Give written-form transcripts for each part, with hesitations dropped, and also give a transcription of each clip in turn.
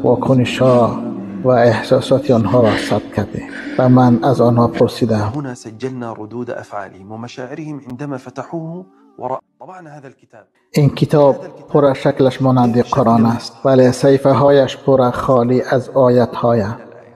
واکنش‌ها و احساسات آنها را ثبت کرده و من از آنها پرسیدم. هنا سجلنا ردود أفعالهم ومشاعرهم عندما فتحوه وطبعنا هذا الكتاب. این کتاب پر شکلش مانند قرآن است ولی صفحه هایش پر خالی از آیات های.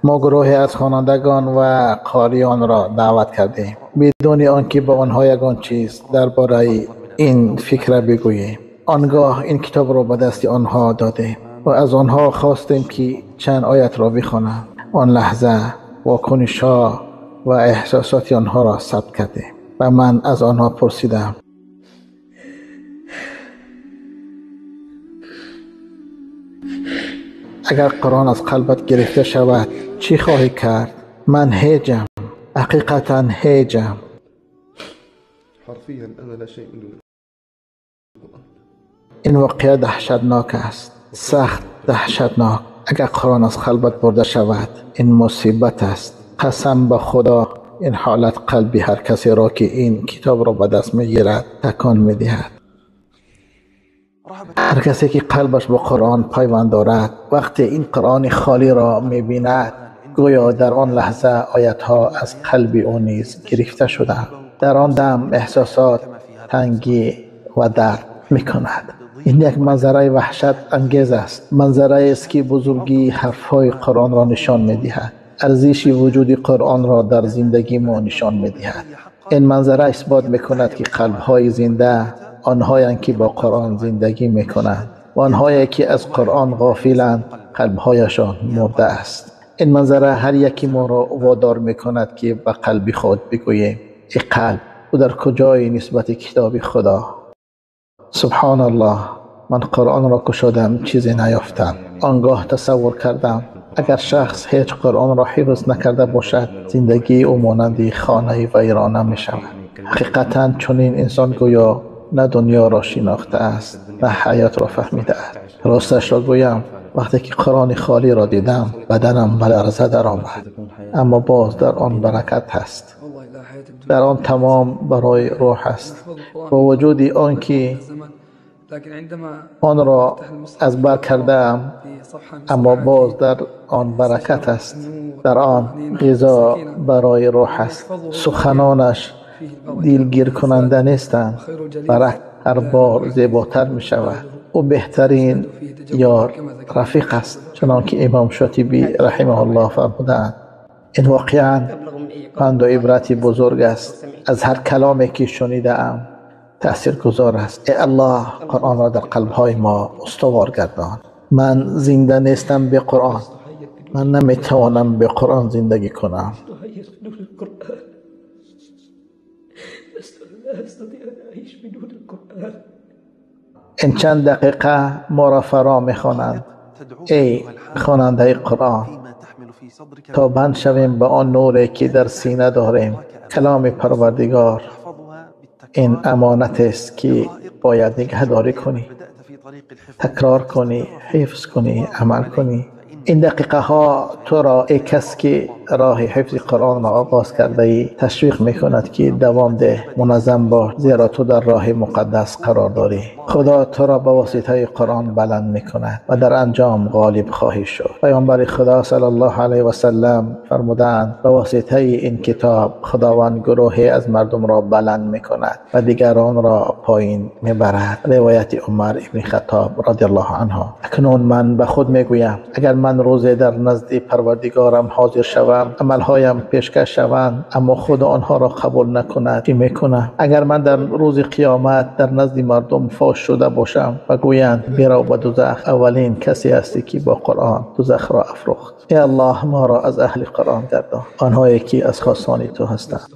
ما گروهی از خوانندگان و قاریان را دعوت کردیم بدون آنکه به آنها یگان چیز درباره این فکر بگوییم. آنگاه این کتاب را به دست آنها دادیم و از آنها خواستیم که چند آیت را بخوانند. آن لحظه واکنش‌ها و احساسات آنها را ثبت کردیم و من از آنها پرسیدم. اگر قرآن از قلبت گرفته شود چی خواهی کرد؟ من هیجم، حقیقتا هیجم. این واقعه دهشتناک است، سخت دهشتناک. اگر قرآن از قلبت برده شود این مصیبت است. قسم به خدا این حالت قلبی هر کسی را که این کتاب را به دست میگیرد تکان میدهد. هر کسی که قلبش با قرآن پیوند دارد وقتی این قرآن خالی را می‌بیند گویا در آن لحظه آیات‌ها از قلب او نیز گرفته شدند. در آن دم احساسات تنگی و درد می‌کند. این یک منظره وحشت انگیز است. منظره است که بزرگی حرف‌های قرآن را نشان می‌دهد. ارزش وجود قرآن را در زندگی ما نشان می‌دهد. این منظره اثبات می‌کند که قلب‌های زنده آنهایی که با قرآن زندگی میکنند و آنهایی که از قرآن غافلند قلبهایشان مرده است. این منظره هر یکی ما را وادار میکند که به قلب خود بگوییم ای قلب او در کجای نسبت کتاب خدا؟ سبحان الله، من قرآن را کشادم چیزی نیافتم. آنگاه تصور کردم اگر شخص هیچ قرآن را حفظ نکرده باشد زندگی او مانند خانه ویرانه می شود. حقیقتا چنین انسان گویا نه دنیا را شناخته است نه حیات را فهمیده است. راستش را گویم وقتی که قرآن خالی را دیدم بدنم به لرزه درآمد. اما باز در آن برکت هست، در آن تمام برای روح است. با وجود آن که آن را از بر کردم اما باز در آن برکت است. در آن غذا برای روح است. سخنانش دلگیر کننده نیستند، برعکس هر بار زیباتر می شود. او بهترین یار رفیق است، چنانکه امام شاطبی رحمه الله فرمودند. این واقعا پند و عبرتی بزرگ است. از هر کلامی که شنیده ام تأثیر گذار است. ای الله قرآن را در قلب‌های ما استوار گردان. من زنده نیستم به قرآن، من نمیتوانم به قرآن زندگی کنم. این چند دقیقه ما را فرا می‌خوانند ای خواننده قرآن تا بند شویم به آن نوری که در سینه داریم. کلام پروردگار این امانت است که باید نگهداری کنی، تکرار کنی، حفظ کنی، عمل کنی. این دقیقه ها تو را ای کس که راه حفظ قرآن را آغاز کرده ای تشویق میکند که دوام ده، منظم باش، زیرا تو در راه مقدس قرار داری. خدا تو را به واسطه قرآن بلند میکند و در انجام غالب خواهی شد. پیامبر خدا صلی الله علیه و سلم فرمودند به واسطه این کتاب خداوند گروهی از مردم را بلند میکند و دیگران را پایین میبرد. روایت عمر ابن خطاب رضی الله عنه. اکنون من به خود میگویم اگر من روزی در نزد پروردگارم حاضر شوم، عملهایم پیشکش شوند اما خود آنها را قبول نکند، چه میکنم؟ اگر من در روز قیامت در نزد مردم فاش شده باشم و گویند برو به دوزخ، اولین کسی هستی که با قرآن دوزخ را افروخت. ای الله ما را از اهل قرآن گردان، آنهایی که از خاصان تو هستند.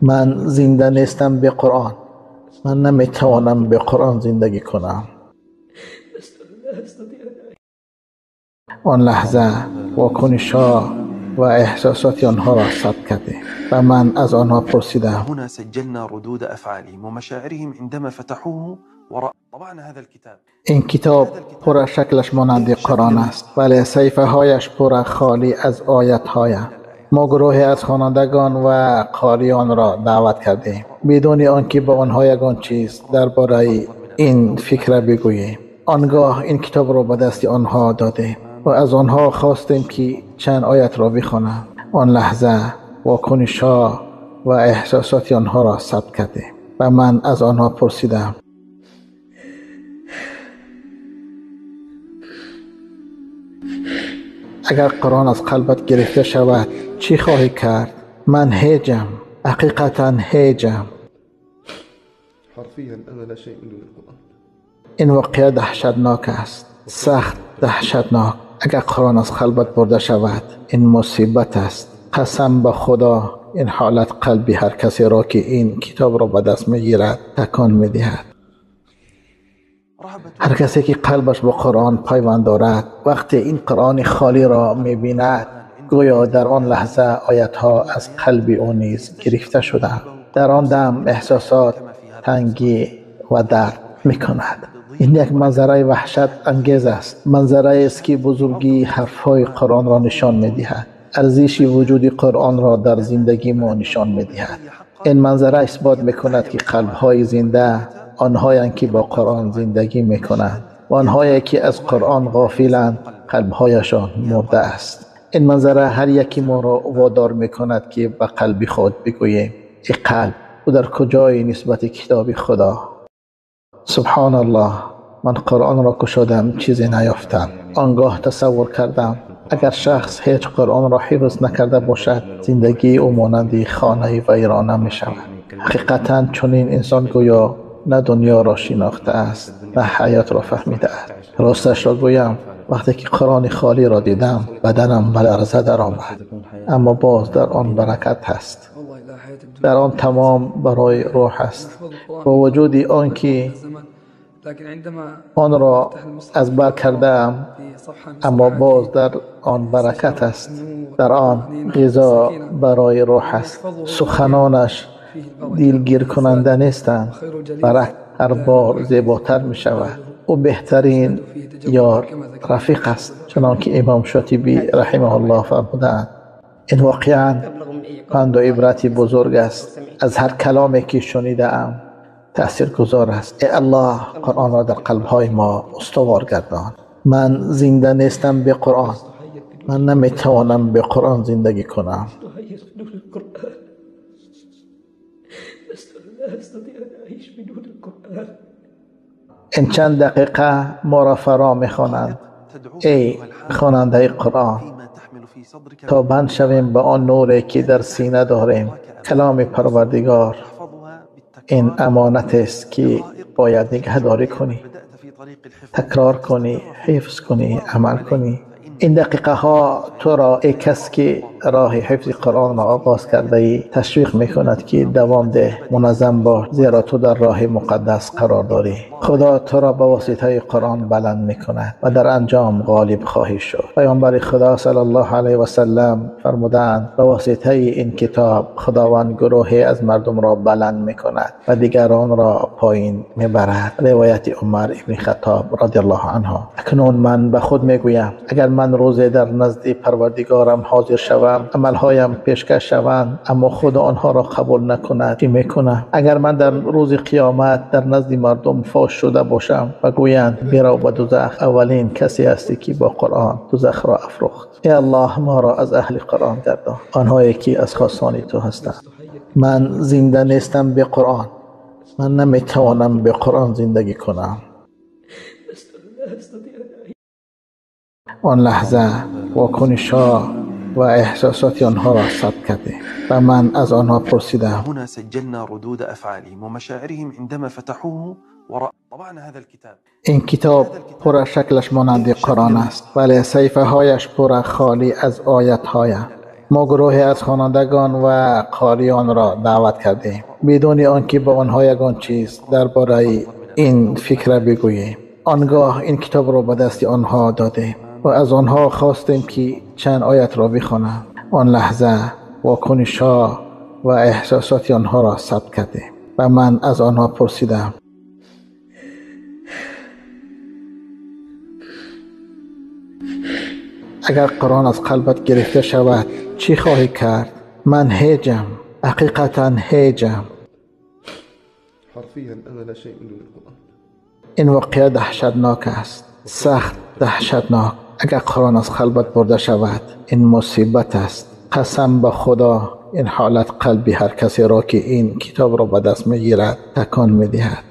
من زنده نیستم به قرآن، من نمیتوانم به قرآن زندگی کنم. آن لحظه واکنش‌ها و احساسات آنها را ثبت کرده و من از آنها پرسیدم. هنا سجلنا ردود أفعالهم ومشاعرهم عندما فتحوه وطبعنا هذا الكتاب. این کتاب پر شکلش مانند قرآن است ولی صفحه هایش پر خالی از آیات های. ما گروهی از خوانندگان و قاریان را دعوت کردیم بدون آنکه به آنها یگان چیز درباره این فکر بگوییم. آنگاه این کتاب را به دست آنها دادیم و از آنها خواستیم که چند آیت را بخوانند. آن لحظه واکنش‌ها و احساسات آنها را ثبت کردیم و من از آنها پرسیدم اگر قرآن از قلبت گرفته شود چی خواهی کرد؟ من هیجم، حقیقتا هیجم. حرفيا أنا لا شيء من دون القرآن. این واقعه دهشتناک است، سخت دهشتناک. اگر قرآن از قلبت برده شود این مصیبت است. قسم به خدا این حالت قلبی هر کسی را که این کتاب را به دست میگیرد تکان میدهد. هر کسی که قلبش با قرآن پیوند دارد وقتی این قرآن خالی را میبیند گویا در آن لحظه آیتها از قلب او نیز گرفته شدند. در آن دم احساسات تنگی و درد میکند. این یک منظره وحشت انگیز است. منظره است که بزرگی حرفهای قرآن را نشان میدهد. ارزش وجود قرآن را در زندگی ما نشان میدهد. این منظره اثبات میکند که قلبهای زنده آنهایند که با قرآن زندگی میکنند و آنهایی که از قرآن غافلند قلبهایشان مرده است. این منظره هر یکی ما را وادار میکند که به قلب خود بگوییم ای قلب او در کجای نسبت کتاب خدا؟ سبحان الله، من قرآن را کشادم چیزی نیافتم. آنگاه تصور کردم اگر شخص هیچ قرآن را حفظ نکرده باشد زندگی او مانند خانه ویرانه می شود. حقیقتا چنین انسان گویا نه دنیا را شناخته است نه حیات را فهمیده است. راستش را گویم وقتی که قرآن خالی را دیدم بدنم به لرزه درآمد، اما باز در آن برکت هست. در آن تمام برای روح است. با وجود آن که آن را از بر کردم اما باز در آن برکت است. در آن غذا برای روح است. سخنانش دلگیر کننده نیستند، برعکس هر بار زیباتر می شود. او بهترین یار رفیق است، چنانکه امام شاطبی رحمه الله فرمودند این واقعا پند و عبرتی بزرگ است. از هر کلامی که شنیده ام تأثیر گذار است. ای الله قرآن را در قلب‌های ما استوار گردان. من زنده نیستم به قرآن، من نمیتوانم به قرآن زندگی کنم. این چند دقیقه ما را فرا میخوانند ای خواننده قرآن تا بند شویم به آن نوری که در سینه داریم. کلام پروردگار این امانت است که باید نگهداری کنی، تکرار کنی، حفظ کنی، عمل کنی. این دقیقه ها تو را ای کس که راه حفظ قرآن را آغاز کرده ای تشویق میکند که دوام ده، منظم باش، زیرا تو در راه مقدس قرار داری. خدا تو را به واسطه قرآن بلند میکند و در انجام غالب خواهی شد. پیامبر خدا صلی الله علیه و سلم فرمودند به واسطه این کتاب خداوند گروهی از مردم را بلند میکند و دیگران را پایین میبرد. روایت عمر ابن خطاب رضی الله عنه. اکنون من به خود میگویم اگر من روزی در نزد پروردگارم حاضر شوم، عملهایم پیشکش شوند اما خود آنها را قبول نکند، چه میکنم؟ اگر من در روز قیامت در نزد مردم فاش شده باشم و گویند برو به دوزخ، اولین کسی هستی که با قرآن دوزخ را افروخت. ای الله ما را از اهل قرآن گردان، آنهایی که از خاصان تو هستند. من زنده نیستم به قرآن، من نمیتوانم به قرآن زندگی کنم. آن لحظه واکنش‌ها و احساسات آنها را ثبت کرده و من از آنها پرسیدم. هنا سجلنا ردود أفعالهم ومشاعرهم عندما فتحوه وطبعنا هذا الكتاب. این کتاب پر شکلش مانند قرآن است ولی صفحه هایش پر خالی از آیات های. ما گروهی از خوانندگان و قاریان را دعوت کردیم بدون آنکه با آنها یگان چیز درباره این فکر بگوییم. آنگاه این کتاب را به دست آنها دادیم و از آنها خواستیم که چند آیت را بخوانند. آن لحظه واکنش‌ها و احساسات آنها را ثبت کردیم و من از آنها پرسیدم اگر قرآن از قلبت گرفته شود چی خواهی کرد؟ من هیجم، حقیقتا هیجم. حرفيا أنا لا شيء من دون القرآن. این واقعه دهشتناک است، سخت دهشتناک. اگر قرآن از قلبت برده شود این مصیبت است. قسم به خدا این حالت قلبی هر کسی را که این کتاب را به دست میگیرد تکان میدهد.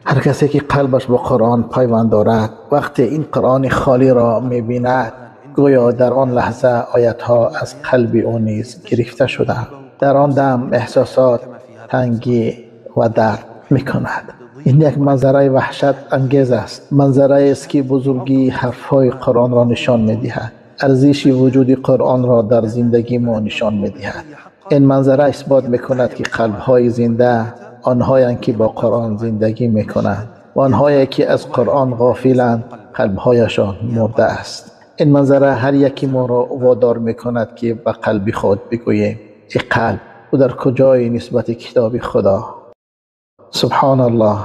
هر کسی که قلبش با قرآن پیوند دارد وقتی این قرآن خالی را میبیند گویا در آن لحظه آیتها از قلب او نیز گرفته شده. در آن دم احساسات تنگی و درد میکند. این یک منظره وحشت انگیز است. منظره است که بزرگی حرفهای قرآن را نشان میدهد. ارزش وجود قرآن را در زندگی ما نشان میدهد. این منظره اثبات میکند که قلبهای زنده آنهایند که با قرآن زندگی میکنند و آنهایی که از قرآن غافلند قلبهایشان مرده است. این منظره هر یکی ما را وادار میکند که به قلب خود بگوییم ای قلب او در کجای نسبت کتاب خدا؟ سبحان الله،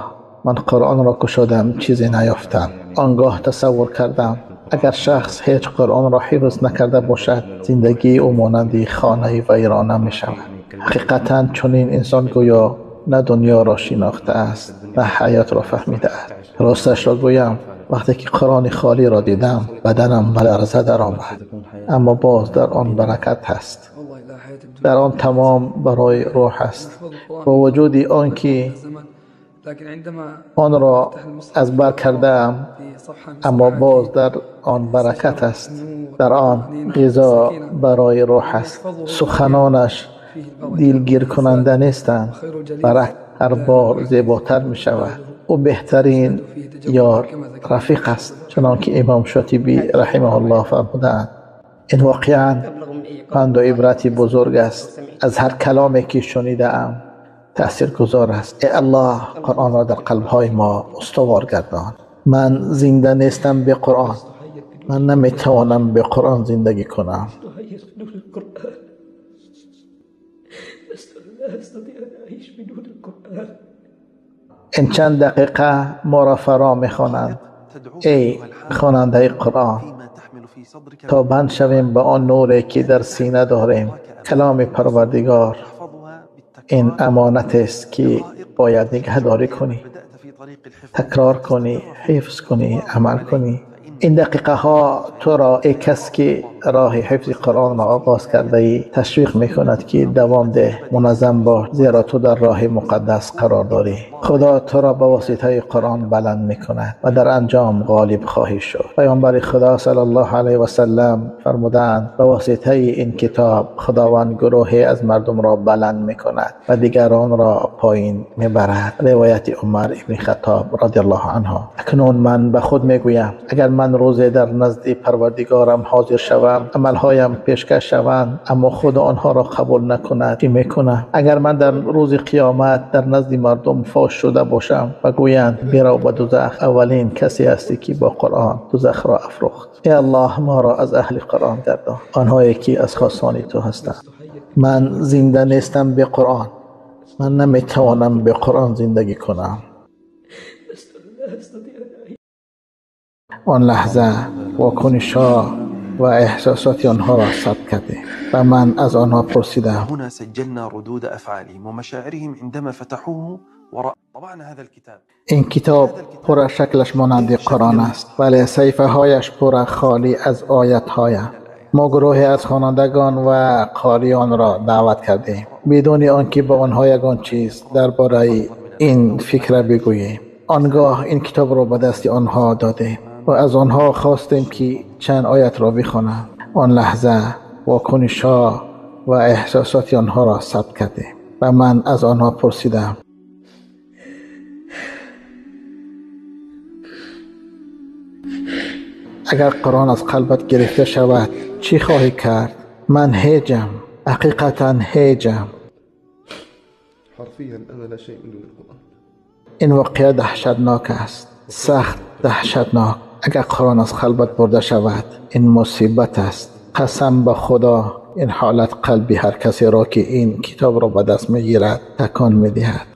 من قرآن را کشادم چیزی نیافتم. آنگاه تصور کردم اگر شخص هیچ قرآن را حفظ نکرده باشد زندگی او مانند خانه ویرانه می شود. حقیقتا چنین انسان گویا نه دنیا را شناخته است نه حیات را فهمیده است. راستش را گویم وقتی که قرآن خالی را دیدم بدنم به لرزه درآمد. اما باز در آن برکت هست. در آن تمام برای روح است. با وجود آن که آن را از بر کردم اما باز در آن برکت است. در آن غذا برای روح است. سخنانش دلگیر کننده نیستند، برعکس هر بار زیباتر می شود. او بهترین یار رفیق است. چنانکه امام شاطبی رحمه الله فرمودند این واقعا پند و عبرتی بزرگ است. از هر کلامی که شنیده ام تأثیر گذار است. ای الله قرآن را در قلب‌های ما استوار گردان. من زنده نیستم به قرآن. من نمیتوانم به قرآن زندگی کنم. این چند دقیقه ما را فرا میخوانند ای خواننده قرآن تا بند شویم به آن نوری که در سینه داریم. کلام پروردگار این امانت است که باید نگهداری کنی، تکرار کنی، حفظ کنی، عمل کنی. این دقیقه ها تو را ای کس که راه حفظ قرآن را آغاز کرده ای تشویق میکند که دوام ده، منظم باش، زیرا تو در راه مقدس قرار داری. خدا تو را به واسطه قرآن بلند میکند و در انجام غالب خواهی شد. پیامبر خدا صلی الله علیه و سلم فرمودند به واسطه این کتاب خداوند گروهی از مردم را بلند میکند و دیگران را پایین میبرد. روایت عمر ابن خطاب رضی الله عنه. اکنون من به خود میگویم اگر من روزی در نزد پروردگارم حاضر شوم عملهایم پیشکش شوند اما خود آنها را قبول نکند چه میکنم؟ اگر من در روز قیامت در نزد مردم فاش شده باشم و گویند برو به دوزخ، اولین کسی هستی که با قرآن دوزخ را افروخت. ای الله ما را از اهل قرآن گردان، آنهایی که از خاصان تو هستند. من زنده نیستم به قرآن. من نمیتوانم به قرآن زندگی کنم. آن لحظه واکنش‌ها و احساسات آنها را ثبت کرده و من از آنها پرسیدم. هنا سجلنا ردود أفعالهم ومشاعرهم عندما فتحوه وطبعنا هذا الكتاب. این کتاب پر شکلش مانند قرآن است ولی صفحه هایش پر خالی از آیات های. ما گروهی از خوانندگان و قاریان را دعوت کردیم بدون آنکه به آنها یگان چیز درباره این فکر بگوییم. آنگاه این کتاب را به دست آنها دادیم و از آنها خواستیم که چند آیت را بخوانند. آن لحظه واکنش‌ها و احساسات آنها را ثبت کردیم و من از آنها پرسیدم. اگر قرآن از قلبت گرفته شود چی خواهی کرد؟ من هیجم، حقیقتا هیجم. حرفيا أنا لا شيء من دون القرآن. این واقعه دهشتناک است، سخت دهشتناک. اگر قرآن از قلبت برده شود این مصیبت است. قسم به خدا این حالت قلبی هر کسی را که این کتاب را به دست میگیرد تکان میدهد.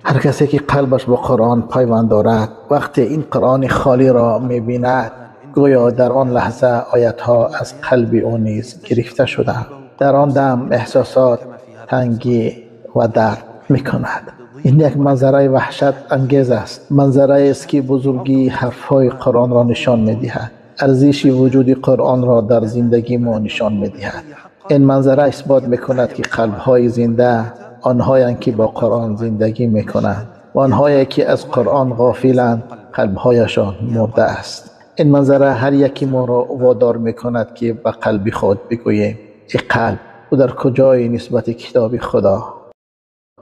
هر کسی که قلبش با قرآن پیوند دارد وقتی این قرآن خالی را میبیند گویا در آن لحظه آیتها از قلب او نیز گرفته شده. در آن دم احساسات تنگی و درد میکند. این یک منظره وحشت انگیز است، منظره است که بزرگی حرفهای قرآن را نشان می‌دهد، ارزش وجود قرآن را در زندگی ما نشان می‌دهد. این منظره اثبات می‌کند که قلب‌های زنده آنهایند که با قرآن زندگی می‌کنند و آنهایی که از قرآن غافلند قلب‌هایشان مرده است. این منظره هر یکی ما را وادار می‌کند که به قلب خود بگوییم ای قلب، او در کجای نسبت کتاب خدا؟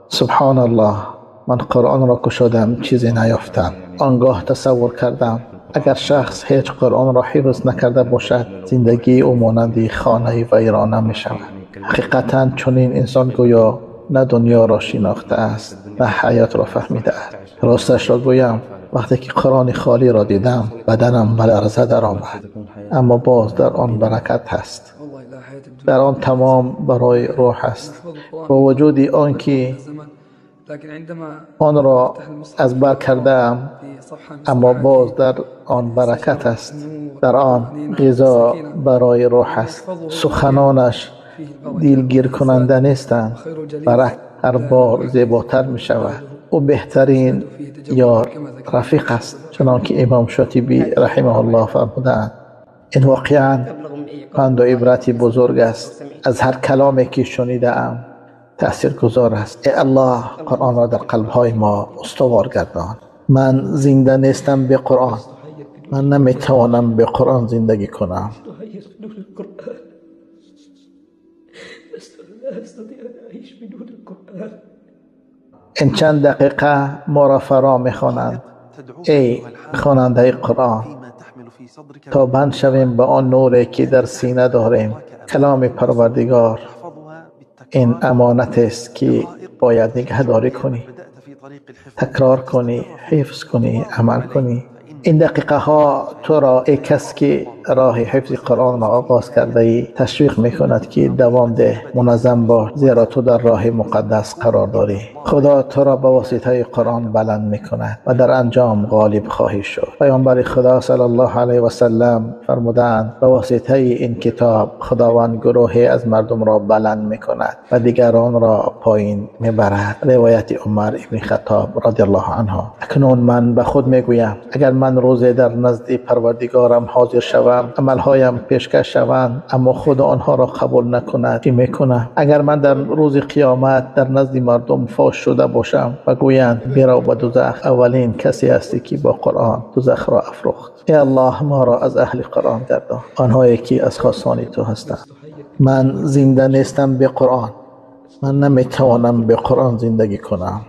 سبحان الله، من قرآن را گشودم چیزی نیافتم. آنگاه تصور کردم اگر شخص هیچ قرآن را حفظ نکرده باشد، زندگی او مانند خانه ویرانه می شود. حقیقتا چنین انسان گویا نه دنیا را شناخته است نه حیات را فهمیده است. راستش را گویم وقتی که قرآن خالی را دیدم بدنم به لرزه درآمد، اما باز در آن برکت است، در آن تمام برای روح است. با وجود آن که آن را از بر کردم، اما باز در آن برکت است، در آن غذا برای روح است. سخنانش دلگیر کننده نیستند، برعکس هر بار زیباتر می شود. او بهترین یار رفیق است، چنانکه امام شاطبی رحمه الله فرمودند این واقعا پند و عبرتی بزرگ است. از هر کلامی که شنیده ام تأثیر گذار است. ای الله، قرآن را در قلب‌های ما استوار گردان. من زنده نیستم به قرآن، من نمیتوانم به قرآن زندگی کنم. این چند دقیقه ما را فرا می‌خوانند ای خواننده قرآن تا بند شویم به آن نوری که در سینه داریم. کلام پروردگار این امانت است که باید نگهداری کنی، تکرار کنی، حفظ کنی، عمل کنی. این دقیقه ها تو را ای کس که راه حفظ قرآن را آغاز کرده ای تشویق میکند که دوام ده، منظم باش، زیرا تو در راه مقدس قرار داری. خدا تو را به واسطه قرآن بلند میکند و در انجام غالب خواهی شد. پیامبر خدا صلی الله علیه و سلم فرمودند به واسطه این کتاب خداوند گروهی از مردم را بلند میکند و دیگران را پایین میبرد. روایت عمر ابن خطاب رضی الله عنه. اکنون من به خود میگویم اگر من روزی در نزد پروردگارم حاضر شوم، عملهایم پیشکش شوند اما خود آنها را قبول نکند، چه میکنم؟ اگر من در روز قیامت در نزد مردم فاش شده باشم و گویند برو به دوزخ، اولین کسی هستی که با قرآن دوزخ را افروخت. ای الله، ما را از اهل قرآن گردان، آنهایی که از خاصان تو هستند. من زنده نیستم به قرآن، من نمیتوانم به قرآن زندگی کنم.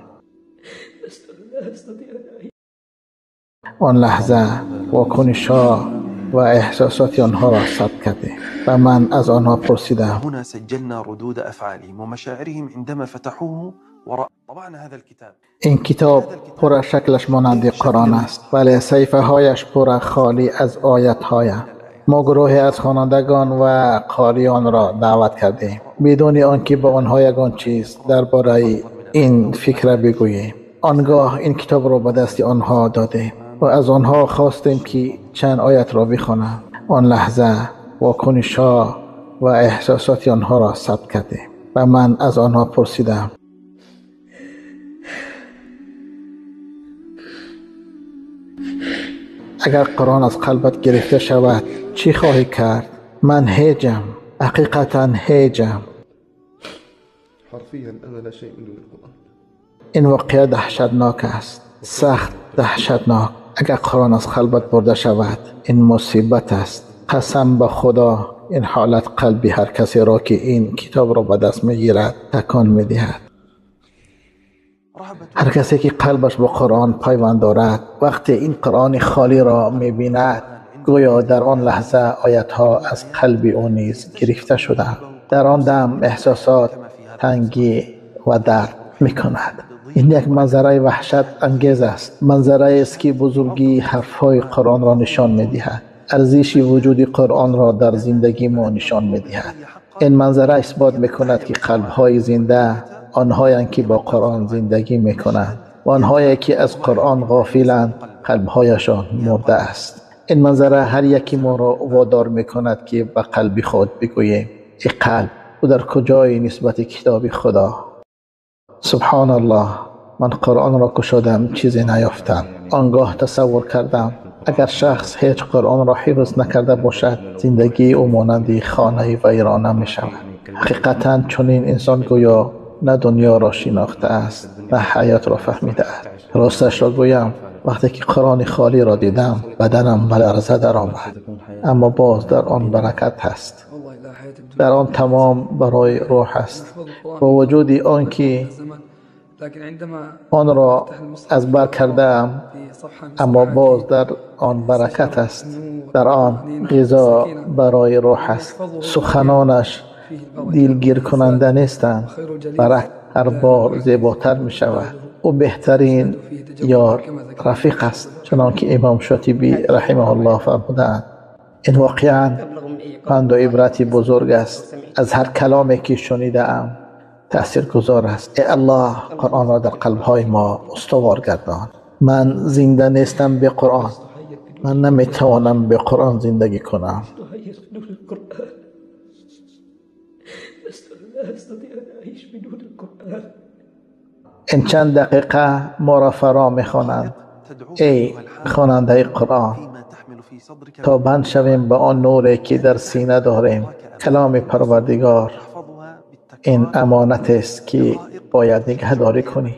آن لحظه واکنش‌ها و احساسات آنها را ثبت کرده و من از آنها پرسیدم. هنا سجلنا ردود أفعالهم ومشاعرهم عندما فتحوه وطبعنا هذا الكتاب. این کتاب پر شکلش مانند قرآن است، ولی صفحه هایش پر خالی از آیات های. ما گروهی از خوانندگان و قاریان را دعوت کردیم بدون آنکه به آنها یگان چیز درباره این فکر بگوییم. آنگاه این کتاب را به دست آنها دادیم و از آنها خواستیم که چند آیت را بخوانند. آن لحظه واکنش‌ها و احساسات آنها را ثبت کردیم و من از آنها پرسیدم. اگر قرآن از قلبت گرفته شود چی خواهی کرد؟ من هیجم، حقیقتا هیجم. حرفيا أنا لا شيء من دون القرآن. این واقعه دهشتناک است، سخت دهشتناک. اگر قرآن از قلبت برده شود این مصیبت است. قسم به خدا این حالت قلبی هر کسی را که این کتاب را به دست میگیرد تکان میدهد. هر کسی که قلبش با قرآن پیوند دارد وقتی این قرآن خالی را میبیند گویا در آن لحظه آیت ها از قلب او نیز گرفته شده. در آن دم احساسات تنگی و درد میکند. این یک منظره وحشت انگیز است، منظره است که بزرگی حرفهای قرآن را نشان میدهد، ارزش وجود قرآن را در زندگی ما نشان میدهد. این منظره اثبات میکند که قلب‌های زنده آنهایند که با قرآن زندگی میکنند و آنهایی که از قرآن غافلند قلب‌هایشان مرده است. این منظره هر یکی ما را وادار میکند که به قلب خود بگوییم ای قلب، او در کجای نسبت کتاب خدا؟ سبحان الله، من قرآن را گشودم چیزی نیافتم. آنگاه تصور کردم اگر شخص هیچ قرآن را حفظ نکرده باشد زندگی او مانند خانه ویرانه می شود. حقیقتا چنین انسان گویا نه دنیا را شناخته است نه حیات را فهمیده است. راستش را گویم وقتی که قرآن خالی را دیدم بدنم به لرزه درآمد، اما باز در آن برکت هست، در آن تمام برای روح است. با وجود آنکه آن را از بر کردم اما باز در آن برکت است، در آن غذا برای روح است. سخنانش دلگیر کننده نیستند، برعکس هر بار زیباتر می شود. او بهترین یار رفیق است، چنانکه امام شاطبی رحمه الله فرمودند این واقعا پند و عبرتی بزرگ است. از هر کلامی که شنیده ام تأثیر گذار است. ای الله قرآن را در قلب‌های ما استوار گردان. من زنده نیستم به قرآن، من نمیتوانم به قرآن زندگی کنم. این چند دقیقه ما را فرا می‌خوانند ای خواننده قرآن تا بند شویم به آن نوری که در سینه داریم. کلام پروردگار این امانت است که باید نگهداری کنی،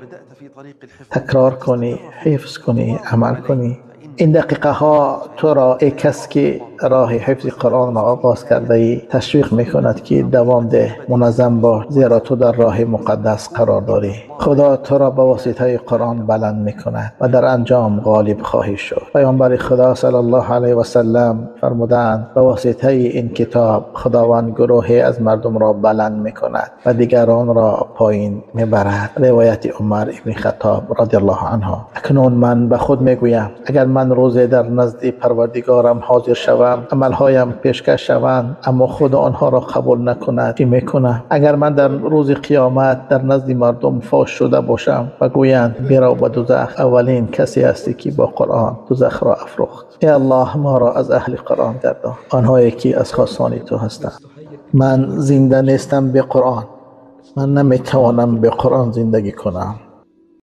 تکرار کنی، حفظ کنی، عمل کنی. این دقیقه ها تو را ای کس که راه حفظ قرآن را آغاز کرده ای تشویق میکند که دوام ده، منظم باش، زیرا تو در راه مقدس قرار داری. خدا تو را به واسطه قرآن بلند میکند و در انجام غالب خواهی شد. پیامبر خدا صلی الله علیه و سلم فرمودند به واسطه این کتاب خداوند گروهی از مردم را بلند میکند و دیگران را پایین میبرد. روایت عمر ابن خطاب رضی الله عنه. اکنون من به خود میگویم اگر من روزی در نزد پروردگارم حاضر شوم، عملهایم پیشکش شوند اما خود آنها را قبول نکند، چه میکنم؟ اگر من در روز قیامت در نزد مردم فاش شده باشم و گویند برو به دوزخ، اولین کسی هستی که با قرآن دوزخ را افروخت. ای الله ما را از اهل قرآن گردان، آنهایی که از خاصان تو هستند. من زنده نیستم به قرآن، من نمیتوانم به قرآن زندگی کنم.